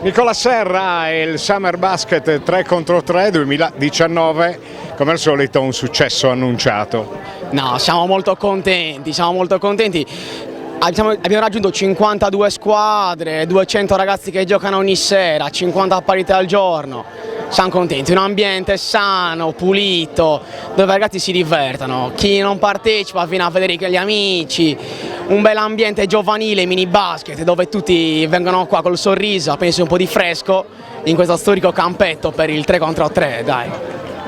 Nicola Serra e il Summer Basket 3 contro 3 2019, come al solito un successo annunciato. No, siamo molto contenti, Abbiamo raggiunto 52 squadre, 200 ragazzi che giocano ogni sera, 50 partite al giorno. Siamo contenti, un ambiente sano, pulito, dove i ragazzi si divertano. Chi non partecipa viene a vedere gli amici, un bel ambiente giovanile, mini basket, dove tutti vengono qua col sorriso a prendersi un po' di fresco in questo storico campetto per il 3 contro 3, dai.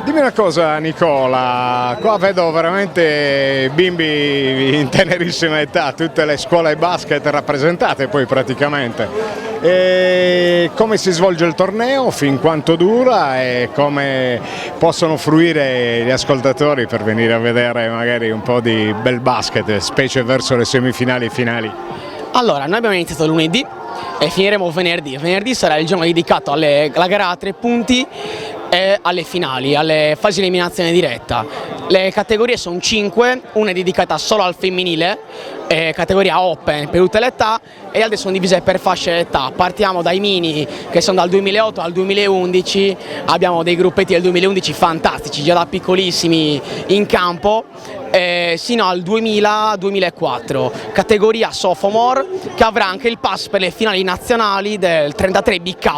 Dimmi una cosa Nicola, qua vedo veramente bimbi in tenerissima età, tutte le scuole basket rappresentate poi praticamente. E come si svolge il torneo, fin quanto dura e come possono fruire gli ascoltatori per venire a vedere magari un po' di bel basket, specie verso le semifinali e finali? Allora, noi abbiamo iniziato lunedì e finiremo venerdì. Venerdì sarà il giorno dedicato alla gara a 3 punti e alle finali, alle fasi di eliminazione diretta. Le categorie sono 5, una è dedicata solo al femminile, categoria open per tutte le età, e le altre sono divise per fasce d'età. Partiamo dai mini che sono dal 2008 al 2011, abbiamo dei gruppetti del 2011 fantastici, già da piccolissimi in campo, sino al 2000-2004, categoria sophomore, che avrà anche il pass per le finali nazionali del 33 BK,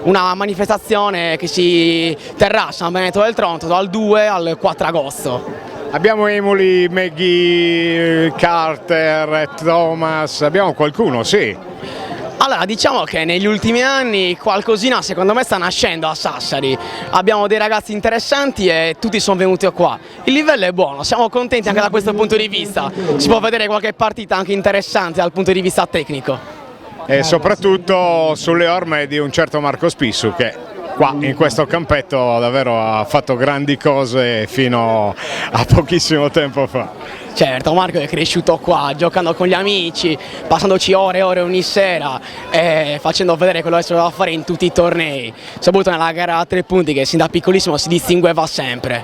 una manifestazione che si terrà a San Benedetto del Tronto dal 2 al 4 agosto. Abbiamo Emily, Maggie, Carter, Thomas, abbiamo qualcuno, sì. Allora, diciamo che negli ultimi anni qualcosina secondo me sta nascendo a Sassari, abbiamo dei ragazzi interessanti e tutti sono venuti qua. Il livello è buono, siamo contenti anche da questo punto di vista, si può vedere qualche partita anche interessante dal punto di vista tecnico. E soprattutto sulle orme di un certo Marco Spissu che qua in questo campetto davvero ha fatto grandi cose fino a pochissimo tempo fa. Certo, Marco è cresciuto qua, giocando con gli amici, passandoci ore e ore ogni sera e facendo vedere quello che si doveva fare in tutti i tornei, soprattutto nella gara a 3 punti che sin da piccolissimo si distingueva sempre.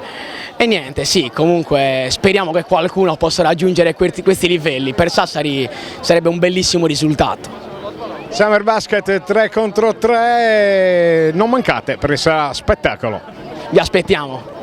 E niente, sì, comunque speriamo che qualcuno possa raggiungere questi livelli, per Sassari sarebbe un bellissimo risultato. Summer Basket 3 contro 3, non mancate perché sarà spettacolo. Vi aspettiamo.